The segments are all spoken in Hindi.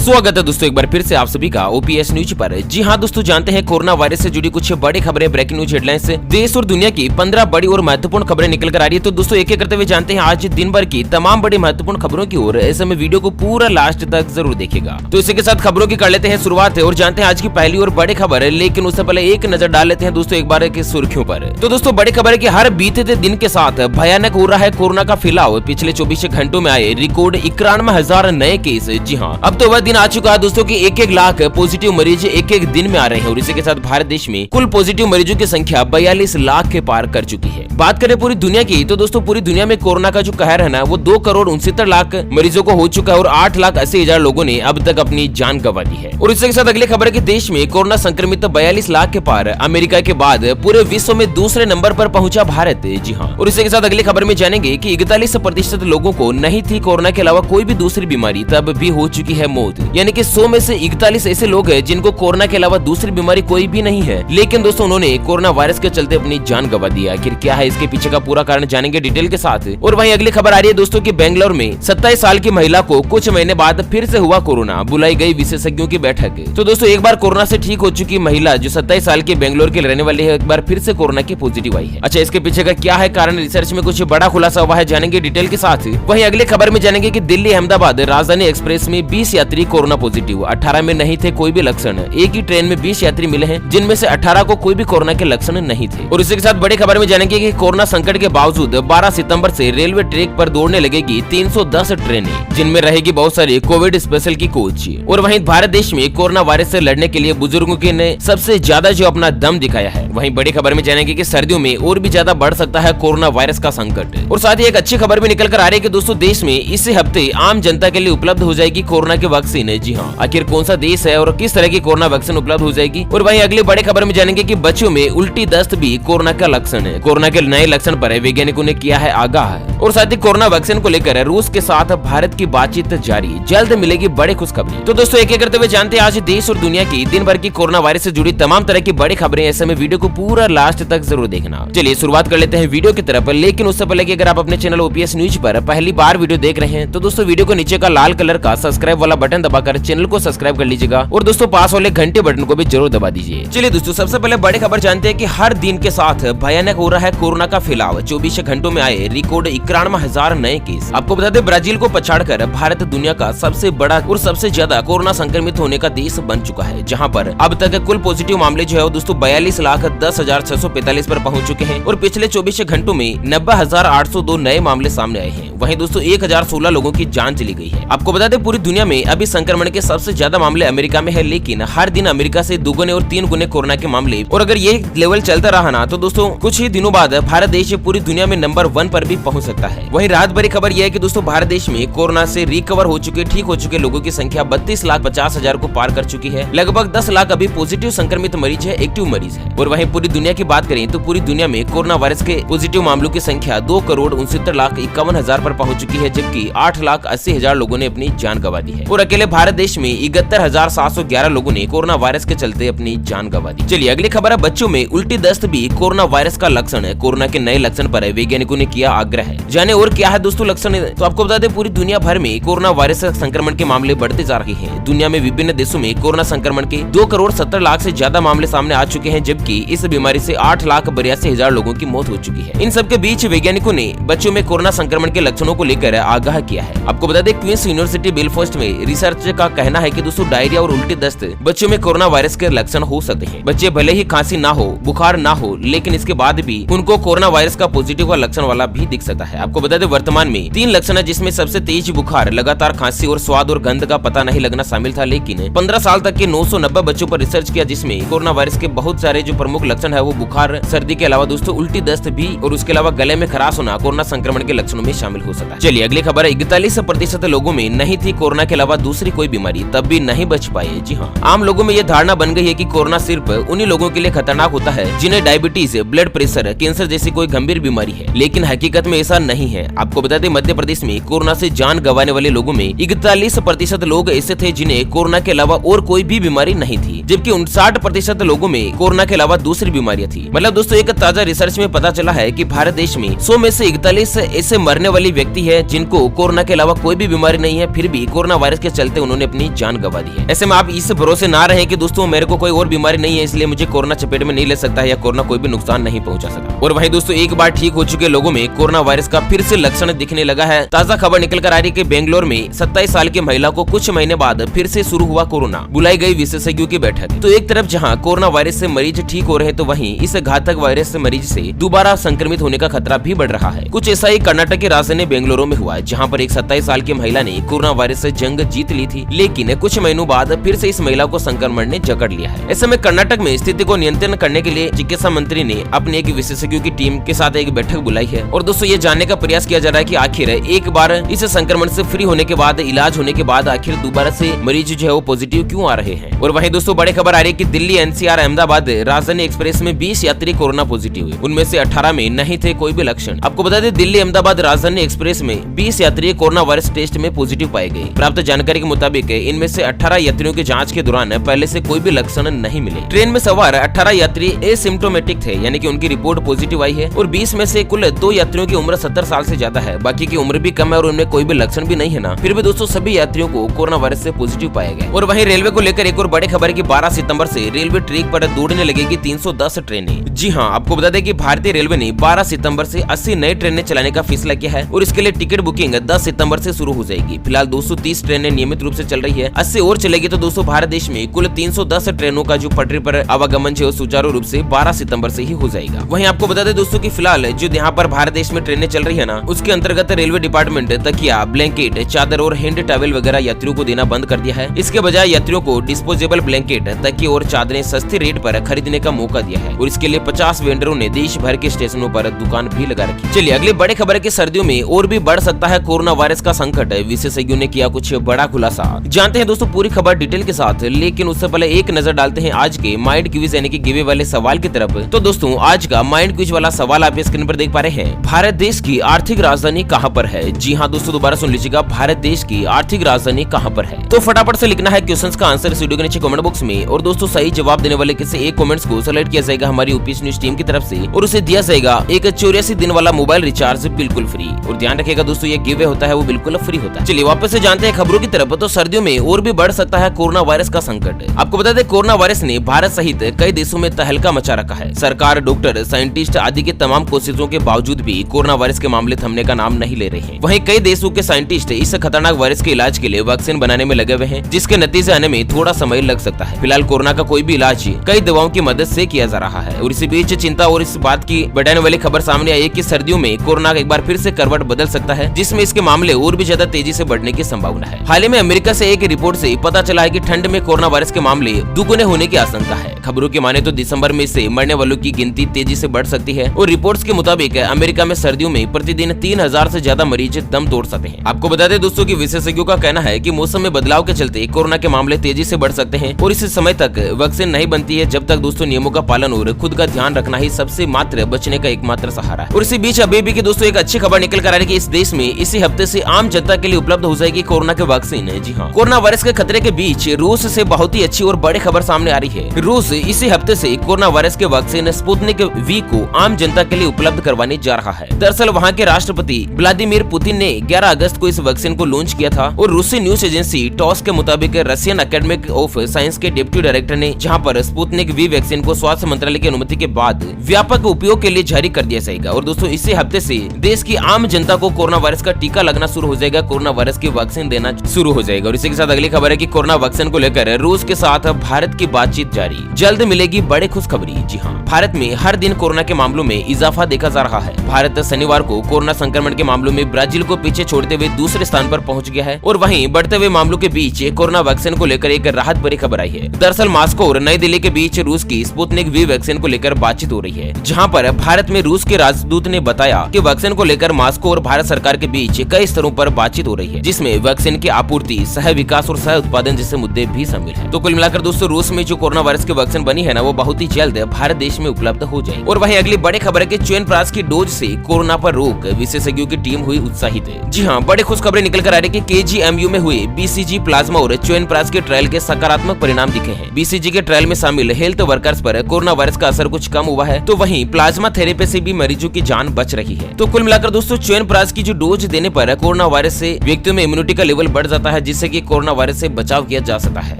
स्वागत है दोस्तों एक बार फिर से आप सभी का ओपीएस न्यूज पर। जी हां दोस्तों, जानते हैं कोरोना वायरस से जुड़ी कुछ बड़ी खबरें, ब्रेकिंग न्यूज हेडलाइंस से देश और दुनिया की 15 बड़ी और महत्वपूर्ण खबरें निकल कर आ रही है। तो दोस्तों एक एक करते हुए जानते हैं आज दिन भर की तमाम बड़ी महत्वपूर्ण खबरों की ओर। ऐसे में वीडियो को पूरा लास्ट तक जरूर देखिएगा। तो इसी के साथ खबरों की कर लेते हैं शुरुआत और जानते हैं आज की पहली और बड़ी खबर है। लेकिन उससे पहले एक नजर डाल लेते हैं दोस्तों एक बार की सुर्खियों पर। तो दोस्तों बड़ी खबर है कि हर बीते दिन के साथ भयानक हो रहा है कोरोना का फैलाव। पिछले 24 घंटों में आए रिकॉर्ड 91,000 नए केस। जी हाँ, अब तो वह दिन आ चुका है दोस्तों कि 1-1 लाख पॉजिटिव मरीज एक दिन में आ रहे हैं और इसी के साथ भारत देश में कुल पॉजिटिव मरीजों की संख्या 42 लाख के पार कर चुकी है। बात करें पूरी दुनिया की तो दोस्तों पूरी दुनिया में कोरोना का जो कहर है ना वो 2,69,00,000 मरीजों को हो चुका है और 8,80,000 लोगों ने अब तक अपनी जान गंवा दी है। और इसके साथ अगली खबर है कि देश में कोरोना संक्रमित 42 लाख के पार। अमेरिका के बाद पूरे विश्व में दूसरे नंबर पर पहुंचा भारत। जी हाँ, और इसी के साथ अगली खबर में जानेंगे कि 41% लोगों को नहीं थी कोरोना के अलावा कोई भी दूसरी बीमारी, तब भी हो चुकी है मौत। यानी कि 100 में से 41 ऐसे लोग हैं जिनको कोरोना के अलावा दूसरी बीमारी कोई भी नहीं है, लेकिन दोस्तों उन्होंने कोरोना वायरस के चलते अपनी जान गंवा दी। आखिर क्या है इसके पीछे का पूरा कारण जानेंगे डिटेल के साथ। और वहीं अगली खबर आ रही है दोस्तों कि बेंगलोर में 27 साल की महिला को कुछ महीने बाद फिर से हुआ कोरोना। बुलाई गई विशेषज्ञों की बैठक। तो दोस्तों एक बार कोरोना से ठीक हो चुकी महिला जो 27 साल की बेंगलोर की रहने वाली है, एक बार फिर से कोरोना की पॉजिटिव आई है। अच्छा, इसके पीछे का क्या है कारण, रिसर्च में कुछ बड़ा खुलासा हुआ है, जानेंगे डिटेल के साथ। वहीं अगली खबर में जानेंगे कि दिल्ली अहमदाबाद राजधानी एक्सप्रेस में 20 यात्री कोरोना पॉजिटिव। 18 में नहीं थे कोई भी लक्षण। एक ही ट्रेन में 20 यात्री मिले हैं जिनमें से 18 को कोई भी कोरोना के लक्षण नहीं थे। और इसी के साथ बड़ी खबर में जानेंगे कि कोरोना संकट के बावजूद 12 सितंबर से रेलवे ट्रैक पर दौड़ने लगेगी 310 ट्रेनें, जिनमें रहेगी बहुत सारी कोविड स्पेशल की कोच। और वहीं भारत देश में कोरोना वायरस से लड़ने के लिए बुजुर्गों के ने सबसे ज्यादा जो अपना दम दिखाया है। वहीं बड़ी खबर में जानेंगे कि सर्दियों में और भी ज्यादा बढ़ सकता है कोरोना वायरस का संकट। और साथ ही एक अच्छी खबर भी निकल कर आ रही है कि दोस्तों देश में इसी हफ्ते आम जनता के लिए उपलब्ध हो जाएगी कोरोना की वैक्सीन। जी हाँ, आखिर कौन सा देश है और किस तरह की कोरोना वैक्सीन उपलब्ध हो जाएगी। और वहीं अगली बड़ी खबर में जानेंगे कि बच्चों में उल्टी दस्त भी कोरोना का लक्षण है। कोरोना के नए लक्षण पर वैज्ञानिकों ने किया है आगाह। और साथ ही कोरोना वैक्सीन को लेकर रूस के साथ भारत की बातचीत जारी, जल्द मिलेगी बड़ी खुशखबरी। तो दोस्तों एक एक करते हुए जानते हैं आज देश और दुनिया की दिन भर की कोरोना वायरस से जुड़ी तमाम तरह की बड़ी खबरें। ऐसे में वीडियो को पूरा लास्ट तक जरूर देखना। चलिए शुरुआत कर लेते हैं वीडियो की तरफ। लेकिन उससे पहले कि अगर आप अपने चैनल ओपीएस न्यूज पर पहली बार वीडियो देख रहे हैं तो दोस्तों वीडियो को नीचे का लाल कलर का सब्सक्राइब वाला बटन दबाकर चैनल को सब्सक्राइब कर लीजिएगा और दोस्तों पास वाले घंटे बटन को भी जरूर दबा दीजिए। चलिए दोस्तों सबसे पहले बड़ी खबर जानते हैं कि हर दिन के साथ भयानक हो रहा है कोरोना का फैलाव। 24 घंटों में आए रिकॉर्ड 91,000 नए केस। आपको बता दें ब्राजील को पछाड़कर भारत दुनिया का सबसे बड़ा और सबसे ज्यादा कोरोना संक्रमित होने का देश बन चुका है, जहां पर अब तक कुल पॉजिटिव मामले जो है दोस्तों 42,10,645 पर पहुंच चुके हैं। और पिछले 24 घंटों में 90,802 नए मामले सामने आए हैं। वहीं दोस्तों 1,016 लोगों की जान चली गई है। आपको बता दें पूरी दुनिया में अभी संक्रमण के सबसे ज्यादा मामले अमेरिका में है, लेकिन हर दिन अमेरिका से 2 गुने और 3 गुने कोरोना के मामले। और अगर ये लेवल चलता रहा ना तो दोस्तों कुछ ही दिनों बाद भारत देश पूरी दुनिया में नंबर 1 पर भी पहुंच सकता है। वहीं रात भरी खबर यह है कि दोस्तों भारत देश में कोरोना से रिकवर हो चुके, ठीक हो चुके लोगों की संख्या 32,50,000 को पार कर चुकी है। लगभग 10 लाख अभी पॉजिटिव संक्रमित मरीज है, एक्टिव मरीज है। और वहीं पूरी दुनिया की बात करें तो पूरी दुनिया में कोरोना वायरस के पॉजिटिव मामलों की संख्या 2,69,51,000 पर पहुंच चुकी है, जबकि 8,80,000 लोगों ने अपनी जान गंवा दी है। और अकेले भारत देश में 71,711 लोगों ने कोरोना वायरस के चलते अपनी जान गंवा दी। चलिए अगली खबर है बच्चों में उल्टी दस्त भी कोरोना वायरस का लक्षण है। कोरोना के नए लक्षण पर वैज्ञानिकों ने किया आग्रह। जाने और क्या है दोस्तों लक्षण। तो आपको बता दें पूरी दुनिया भर में कोरोना वायरस संक्रमण के मामले बढ़ते जा रहे हैं। दुनिया में विभिन्न देशों में कोरोना संक्रमण के 2,70,00,000 से ज्यादा मामले सामने आ चुके हैं, जबकि इस बीमारी से 8,82,000 लोगों की मौत हो चुकी है। इन सबके बीच वैज्ञानिकों ने बच्चों में कोरोना संक्रमण के लक्षणों को लेकर आगाह किया है। आपको बता दें क्वींस यूनिवर्सिटी बेलफास्ट में रिसर्च का कहना है कि दोस्तों डायरिया और उल्टी दस्त बच्चों में कोरोना वायरस के लक्षण हो सकते हैं। बच्चे भले ही खांसी ना हो, बुखार ना हो, लेकिन इसके बाद भी उनको कोरोना वायरस का पॉजिटिव का लक्षण वाला भी दिख सकता है। आपको बता दें वर्तमान में 3 लक्षण है, जिसमें सबसे तेज बुखार, लगातार खांसी और स्वाद और गंध का पता नहीं लगना शामिल था। लेकिन 15 साल तक के 990 बच्चों पर रिसर्च किया, जिसमें कोरोना वायरस के बहुत सारे जो प्रमुख लक्षण है वो बुखार, सर्दी के अलावा दोस्तों उल्टी दस्त भी और उसके अलावा गले में खराश होना कोरोना संक्रमण के लक्षणों में शामिल हो सकता है। चलिए अगली खबर है 41% लोगों में नहीं थी कोरोना के अलावा दूसरी कोई बीमारी, तब भी नहीं बच पाए। जी हाँ, आम लोगों में यह धारणा बन गई है कि कोरोना सिर्फ उन्हीं लोगों के लिए खतरनाक होता है जिन्हें डायबिटीज, ब्लड प्रेशर, कैंसर जैसी कोई गंभीर बीमारी है, लेकिन हकीकत में ऐसा नहीं है। आपको बता दें मध्य प्रदेश में कोरोना से जान गंवाने वाले लोगों में 41% लोग ऐसे थे जिन्हें कोरोना के अलावा और कोई भी बीमारी नहीं थी। जबकि 59% लोगों में कोरोना के अलावा दूसरी बीमारियां थी। मतलब दोस्तों एक ताजा रिसर्च में पता चला है कि भारत देश में 100 में से 41 ऐसे मरने वाली व्यक्ति है जिनको कोरोना के अलावा कोई भी बीमारी नहीं है, फिर भी कोरोना वायरस के चलते उन्होंने अपनी जान गंवा दी है। ऐसे में आप इस भरोसे ना रहे कि दोस्तों मेरे को कोई और बीमारी नहीं है इसलिए मुझे कोरोना चपेट में नहीं ले सकता है या कोरोना कोई भी नुकसान नहीं पहुंचा सकता। और वहीं दोस्तों एक बार ठीक हो चुके लोगों में कोरोना वायरस का फिर से लक्षण दिखने लगा है। ताजा खबर निकल कर आ रही है कि बेंगलोर में 27 साल की महिला को कुछ महीने बाद फिर से शुरू हुआ कोरोना। बुलाई गई विशेषज्ञों की बैठक। तो एक तरफ जहां कोरोना वायरस से मरीज ठीक हो रहे हैं तो वहीं इस घातक वायरस से मरीज से दोबारा संक्रमित होने का खतरा भी बढ़ रहा है। कुछ ऐसा ही कर्नाटक की राजधानी बेंगलुरु में हुआ जहां पर एक 27 साल की महिला ने कोरोना वायरस से जंग जीत ली थी, लेकिन कुछ महीनों बाद फिर से इस महिला को संक्रमण ने जकड़ लिया है। ऐसे में कर्नाटक में स्थिति को नियंत्रण करने के लिए चिकित्सा मंत्री ने अपनी एक विशेषज्ञों की टीम के साथ एक बैठक बुलाई है। और दोस्तों ये जानने का प्रयास किया जा रहा है कि आखिर एक बार इस संक्रमण से फ्री होने के बाद, इलाज होने के बाद आखिर दोबारा से मरीज जो है वो पॉजिटिव क्यों आ रहे हैं। और वहीं दोस्तों बड़ी खबर आ रही है कि दिल्ली एनसीआर अहमदाबाद राजधानी एक्सप्रेस में 20 यात्री कोरोना पॉजिटिव हुए, उनमें से 18 में नहीं थे कोई भी लक्षण। आपको बता दें दिल्ली अहमदाबाद राजधानी एक्सप्रेस में 20 यात्री कोरोना वायरस टेस्ट में पॉजिटिव पाए गए। प्राप्त जानकारी के मुताबिक इनमें से 18 यात्रियों की जांच के दौरान पहले से कोई भी लक्षण नहीं मिले। ट्रेन में सवार 18 यात्री एसिम्प्टोमेटिक थे, यानी कि उनकी रिपोर्ट पॉजिटिव आई है। और 20 में से कुल 2 यात्रियों की उम्र 70 साल से ज्यादा है, बाकी की उम्र भी कम है और उनमें कोई भी लक्षण भी नहीं है ना। फिर भी दोस्तों सभी यात्रियों को कोरोना वायरस से पॉजिटिव पाया गया। और वहीं रेलवे को लेकर एक और बड़ी खबर है कि 12 सितंबर से रेलवे ट्रैक पर दौड़ने लगेगी 310 ट्रेनें। जी हाँ, आपको बता दें कि भारतीय रेलवे ने 12 सितंबर से 80 नई ट्रेनें चलाने का फैसला किया है और इसके लिए टिकट बुकिंग 10 सितंबर से शुरू हो जाएगी। फिलहाल 230 ट्रेनें नियमित रूप से चल रही है, 80 और चलेगी तो दोस्तों भारत देश में कुल 310 ट्रेनों का जो पटरी पर आवागमन है सुचारू रूप से 12 सितंबर से ही हो जाएगा। वहीं आपको बता दें दोस्तों कि फिलहाल जो यहाँ पर भारत देश में ट्रेनें चल रही है ना, उसके अंतर्गत रेलवे डिपार्टमेंट तकिया, ब्लैंकेट, चादर और हैंड टॉवेल वगैरह यात्रियों को देना बंद कर दिया है। इसके बजाय यात्रियों को डिस्पोजेबल ब्लैंकेट, तकिए और चादरें सस्ते रेट पर खरीदने का मौका दिया है और इसके लिए 50 वेंडरों ने देश भर के स्टेशनों पर दुकान भी लगा रखी। चलिए अगली बड़ी खबर है कि सर्दियों में और भी बढ़ सकता है कोरोना वायरस का संकट। विशेषज्ञों ने किया कुछ बड़ा खुलासा। जानते हैं दोस्तों पूरी खबर डिटेल के साथ, लेकिन उससे पहले एक नजर डालते हैं आज के माइंड क्विज यानी कि गिवे वाले सवाल की तरफ। तो दोस्तों आज का माइंड क्विज वाला सवाल आप स्क्रीन पर देख पा रहे हैं। भारत देश की आर्थिक राजधानी कहाँ पर है? जी हाँ दोस्तों दोबारा सुन लीजिएगा, भारत देश की आर्थिक राजधानी कहाँ पर है? तो फटाफट से लिखना है क्वेश्चंस का आंसर इस वीडियो के नीचे कमेंट बॉक्स में। और दोस्तों सही जवाब देने वाले किसी एक कमेंट्स को सेलेक्ट किया जाएगा हमारी यूपीएस न्यूज टीम की तरफ से और उसे दिया जाएगा एक 84 दिन वाला मोबाइल रिचार्ज बिल्कुल फ्री। और ध्यान रखिएगा दोस्तों ये गिवे होता है वो बिल्कुल फ्री होता है। चलिए वापस से जानते हैं खबरों की तरफ। तो सर्दियों में और भी बढ़ सकता है कोरोना वायरस का संकट। आपको बता दें कोरोना वायरस ने भारत सहित कई देशों में तहलका मचा रखा है। सरकार, डॉक्टर, साइंटिस्ट आदि के तमाम कोशिशों के बावजूद भी कोरोना वायरस के मामले थमने का नाम नहीं ले रहे हैं। वहीं कई देशों के साइंटिस्ट इस खतरनाक वायरस के इलाज के लिए वैक्सीन बनाने में लगे हुए हैं, जिसके नतीजे आने में थोड़ा समय लग सकता है। फिलहाल कोरोना का कोई भी इलाज कई दवाओं की मदद से किया जा रहा है। और इसी बीच चिंता और इस बात की बढ़ाने वाली खबर सामने आई है कि सर्दियों में कोरोना एक बार फिर से करवट बदल सकता है, जिसमें इसके मामले और भी ज्यादा तेजी से बढ़ने की संभावना है। हाल ही में अमेरिका से एक रिपोर्ट से पता चला है कि ठंड में कोरोना वायरस के मामले दुगुने होने की आशंका है। खबरों की माने तो दिसंबर में से मरने वालों की गिनती तेजी से बढ़ सकती है और रिपोर्ट्स के मुताबिक अमेरिका में सर्दियों में प्रतिदिन 3000 से ज्यादा मरीज दम तोड़ सकते हैं। आपको बता दें दोस्तों कि विशेषज्ञों का कहना है कि मौसम में बदलाव के चलते कोरोना के मामले तेजी से बढ़ सकते हैं और इस समय तक वैक्सीन नहीं बनती है जब तक दोस्तों नियमों का पालन और खुद का ध्यान रखना ही सबसे मात्र बचने का एकमात्र सहारा है। और इसी बीच अभी भी दोस्तों एक अच्छी खबर निकल कर आ रही है कि इस देश में इसी हफ्ते से आम जनता के लिए उपलब्ध हो जाएगी कोरोना के वैक्सीन। जी हाँ, कोरोना वायरस के खतरे के बीच रूस से बहुत ही अच्छी और बड़ी खबर सामने आ रही है। रूस इसी हफ्ते से कोरोना वायरस के वैक्सीन स्पुतनिक वी को आम जनता के लिए उपलब्ध करवाने जा रहा है। दरअसल वहाँ के राष्ट्रपति व्लादिमीर पुतिन ने 11 अगस्त को इस वैक्सीन को लॉन्च किया था और रूसी न्यूज एजेंसी टॉस के मुताबिक रशियन अकेडमी ऑफ साइंस के डिप्टी डायरेक्टर ने जहाँ पर स्पुतनिक वी वैक्सीन को स्वास्थ्य मंत्रालय की अनुमति के बाद व्यापक उपयोग के लिए जारी कर दिया जाएगा। और दोस्तों इसी हफ्ते से देश की आम जनता को कोरोना वायरस का टीका लगना शुरू हो जाएगा, कोरोना वायरस की वैक्सीन देना शुरू हो जाएगा। और इसी के साथ अगली खबर है कि कोरोना वैक्सीन को लेकर रूस के साथ भारत की बातचीत जारी, जल्द मिलेगी बड़ी खुशखबरी। जी हाँ, भारत में हर दिन कोरोना के मामलों में इजाफा देखा जा रहा है। भारत शनिवार को कोरोना संक्रमण के मामलों में ब्राजील को पीछे छोड़ते हुए दूसरे स्थान पर पहुंच गया है और वहीं बढ़ते हुए मामलों के बीच कोरोना वैक्सीन को लेकर एक राहत भरी खबर आई है। दरअसल मॉस्को और नई दिल्ली के बीच रूस की स्पुतनिक वी वैक्सीन को लेकर बातचीत हो रही है, जहां पर भारत में रूस के राजदूत ने बताया कि वैक्सीन को लेकर मॉस्को और भारत सरकार के बीच कई स्तरों पर बातचीत हो रही है, जिसमें वैक्सीन की आपूर्ति, सह विकास और सह उत्पादन जैसे मुद्दे भी शामिल हैं। तो कुल मिलाकर दोस्तों रूस में जो कोरोना वायरस की वैक्सीन बनी है ना, वो बहुत ही जल्द भारत देश में उपलब्ध हो जाएगी। और वहीं अगली बड़ी खबर है कि च्यवनप्राश की डोज से कोरोना पर रोक, विशेषज्ञों की टीम हुई उत्साहित। जी हाँ, बड़ी खुशखबरी निकल कर आ रही है कि KGMU में हुए BCG प्लाज्मा और च्यवनप्राश के ट्रायल के सकारात्मक परिणाम दिखे हैं। बीसीजी के ट्रायल में शामिल हेल्थ वर्कर्स पर कोरोना वायरस का असर कुछ कम हुआ है, तो वहीं प्लाज्मा थेरेपी से भी मरीजों की जान बच रही है। तो कुल मिलाकर दोस्तों च्यवनप्राश की जो डोज देने पर कोरोना वायरस से व्यक्तियों में इम्यूनिटी का लेवल बढ़ जाता है, जिससे कि कोरोना वायरस से बचाव किया जा सकता है।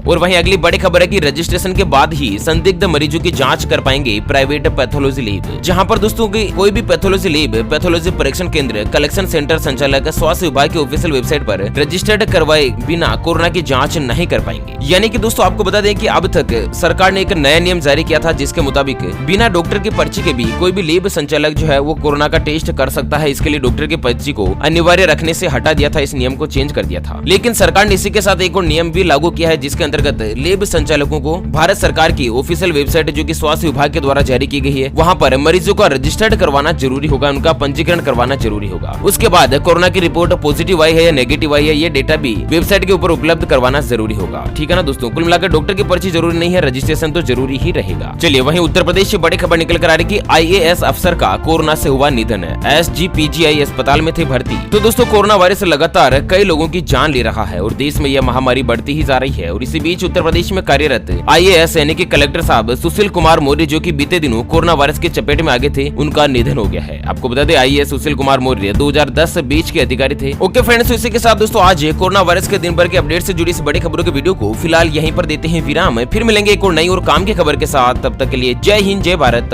और वहीं अगली बड़ी खबर है कि रजिस्ट्रेशन के बाद ही संदिग्ध मरीजों की जांच कर पाएंगे प्राइवेट पैथोलॉजी लैब। जहां पर दोस्तों की कोई भी पैथोलॉजी लैब, पैथोलॉजी परीक्षण केंद्र, कलेक्शन सेंटर संचालक स्वास्थ्य विभाग के ऑफिशियल वेबसाइट पर रजिस्टर्ड करवाए बिना कोरोना की जांच नहीं कर पाएंगे। यानी कि दोस्तों आपको बता दें कि अब तक सरकार ने एक नया नियम जारी किया था, जिसके मुताबिक बिना डॉक्टर की पर्ची के भी कोई भी लैब संचालक जो है वो कोरोना का टेस्ट कर सकता है। इसके लिए डॉक्टर की पर्ची को अनिवार्य रखने से हटा दिया था, इस नियम को चेंज कर दिया था। लेकिन सरकार ने इसी के साथ एक और नियम भी लागू किया है, जिसके अंतर्गत लैब संचालकों को भारत सरकार की ऑफिशियल वेबसाइट जो कि स्वास्थ्य विभाग के द्वारा जारी की गई है, वहां पर मरीजों का रजिस्टर्ड करवाना जरूरी होगा, उनका पंजीकरण करवाना जरूरी होगा। उसके बाद कोरोना की रिपोर्ट पॉजिटिव आई है या नेगेटिव आई है, ये डेटा भी वेबसाइट के ऊपर उपलब्ध करवाना जरूरी होगा। ठीक है ना दोस्तों, कुल मिलाकर डॉक्टर की पर्ची जरूरी नहीं है, रजिस्ट्रेशन तो जरूरी ही रहेगा। चलिए वहीं उत्तर प्रदेश से बड़ी खबर निकल कर आ रही कि IAS अफसर का कोरोना से हुआ निधन। SGPGI अस्पताल में थे भर्ती। तो दोस्तों कोरोना वायरस लगातार कई लोगों की जान ले रहा है और देश में यह महामारी बढ़ती ही जा रही है। और इसी बीच उत्तर प्रदेश में कार्यरत IAS यानी कि कलेक्टर साहब सुशील कुमार मौर्य, जो कि बीते दिनों कोरोना वायरस के चपेट में आ गए थे, उनका निधन हो गया है। आपको बता दें IAS सुशील कुमार मौर्य 2010 बीच के अधिकारी थे। ओके फ्रेंड्स, इसी के साथ दोस्तों आज कोरोना वायरस के दिन भर के अपडेट से जुड़ी इस बड़ी खबरों के वीडियो को फिलहाल यहीं पर देते हैं विराम। फिर मिलेंगे एक और नई और काम की खबर के साथ, तब तक के लिए जय हिंद, जय भारत।